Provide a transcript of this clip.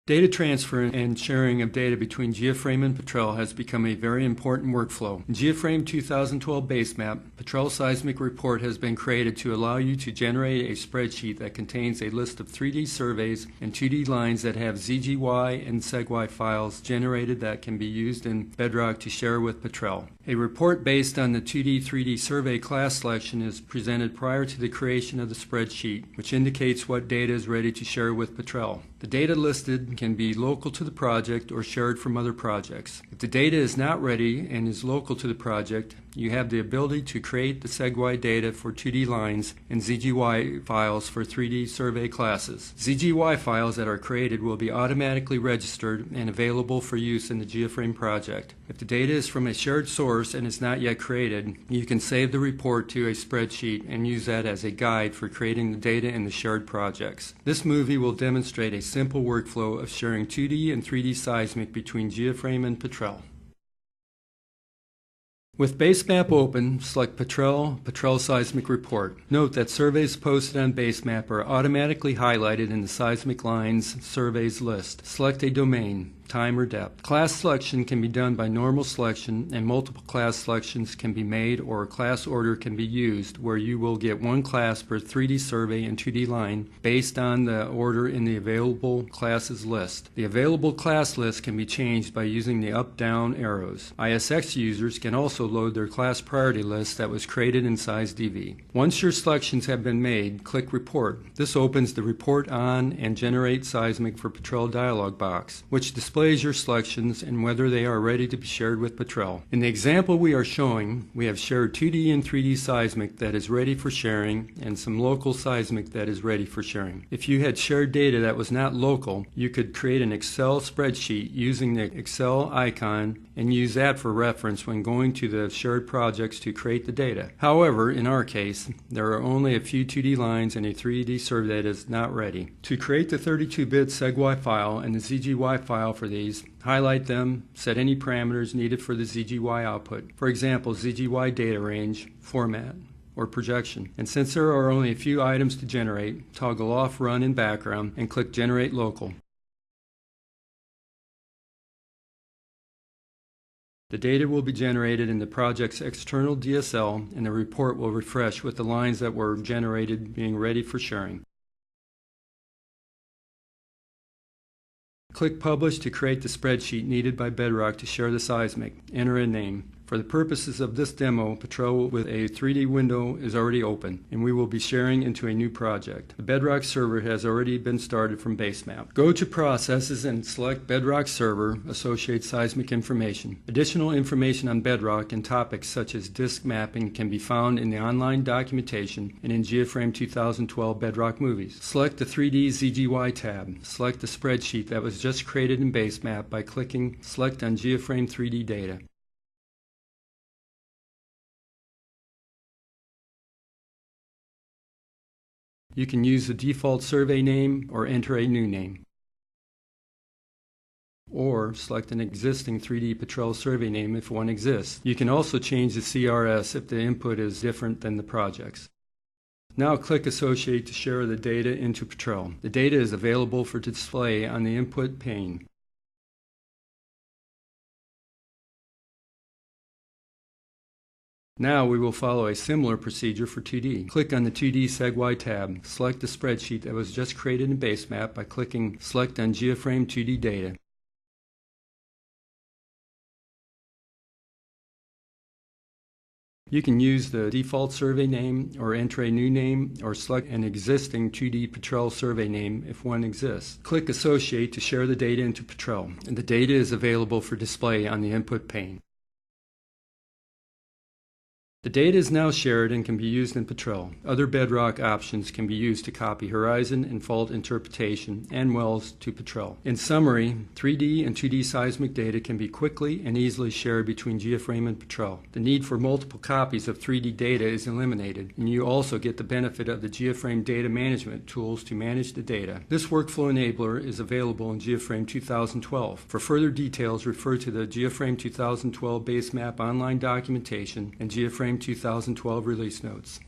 Data transfer and sharing of data between GeoFrame and Petrel has become a very important workflow. In GeoFrame 2012 Basemap, Petrel Seismic Report has been created to allow you to generate a spreadsheet that contains a list of 3D surveys and 2D lines that have ZGY and SegY files generated that can be used in Bedrock to share with Petrel. A report based on the 2D 3D survey class selection is presented prior to the creation of the spreadsheet, which indicates what data is ready to share with Petrel. The data listed can be local to the project or shared from other projects. If the data is not ready and is local to the project, you have the ability to create the SegY data for 2D lines and ZGY files for 3D survey classes. ZGY files that are created will be automatically registered and available for use in the GeoFrame project. If the data is from a shared source and is not yet created, you can save the report to a spreadsheet and use that as a guide for creating the data in the shared projects. This movie will demonstrate a simple workflow of sharing 2D and 3D seismic between GeoFrame and Petrel. With Basemap open, select Petrel Seismic Report. Note that surveys posted on Basemap are automatically highlighted in the Seismic Lines Surveys list. Select a domain, time or depth. Class selection can be done by normal selection, and multiple class selections can be made, or a class order can be used where you will get one class per 3D survey and 2D line based on the order in the available classes list. The available class list can be changed by using the up-down arrows. ISX users can also load their class priority list that was created in SeisDV. Once your selections have been made, click Report. This opens the Report on and Generate Seismic for Petrel dialog box, which displays your selections and whether they are ready to be shared with Petrel. In the example we are showing, we have shared 2D and 3D seismic that is ready for sharing and some local seismic that is ready for sharing. If you had shared data that was not local, you could create an Excel spreadsheet using the Excel icon and use that for reference when going to the shared projects to create the data. However, in our case, there are only a few 2D lines and a 3D survey that is not ready. To create the 32-bit SegY file and the ZGY file for these, highlight them, set any parameters needed for the ZGY output. For example, ZGY data range, format, or projection. And since there are only a few items to generate, toggle off Run in background and click Generate Local. The data will be generated in the project's external DSL, and the report will refresh with the lines that were generated being ready for sharing. Click Publish to create the spreadsheet needed by Bedrock to share the seismic. Enter a name. For the purposes of this demo, Petrel with a 3D window is already open, and we will be sharing into a new project. The Bedrock server has already been started from Basemap. Go to Processes and select Bedrock Server, Associate Seismic Information. Additional information on Bedrock and topics such as disk mapping can be found in the online documentation and in GeoFrame 2012 Bedrock Movies. Select the 3D ZGY tab. Select the spreadsheet that was just created in Basemap by clicking Select on GeoFrame 3D Data. You can use the default survey name or enter a new name. Or select an existing 3D Petrel survey name if one exists. You can also change the CRS if the input is different than the project's. Now click Associate to share the data into Petrel. The data is available for display on the input pane. Now we will follow a similar procedure for 2D. Click on the 2D SegY tab. Select the spreadsheet that was just created in Basemap by clicking Select on GeoFrame 2D Data. You can use the default survey name or enter a new name or select an existing 2D Petrel survey name if one exists. Click Associate to share the data into Petrel, and the data is available for display on the input pane. The data is now shared and can be used in Petrel. Other Bedrock options can be used to copy horizon and fault interpretation and wells to Petrel. In summary, 3D and 2D seismic data can be quickly and easily shared between GeoFrame and Petrel. The need for multiple copies of 3D data is eliminated, and you also get the benefit of the GeoFrame data management tools to manage the data. This workflow enabler is available in GeoFrame 2012. For further details, refer to the GeoFrame 2012 Basemap online documentation and GeoFrame 2012 release notes.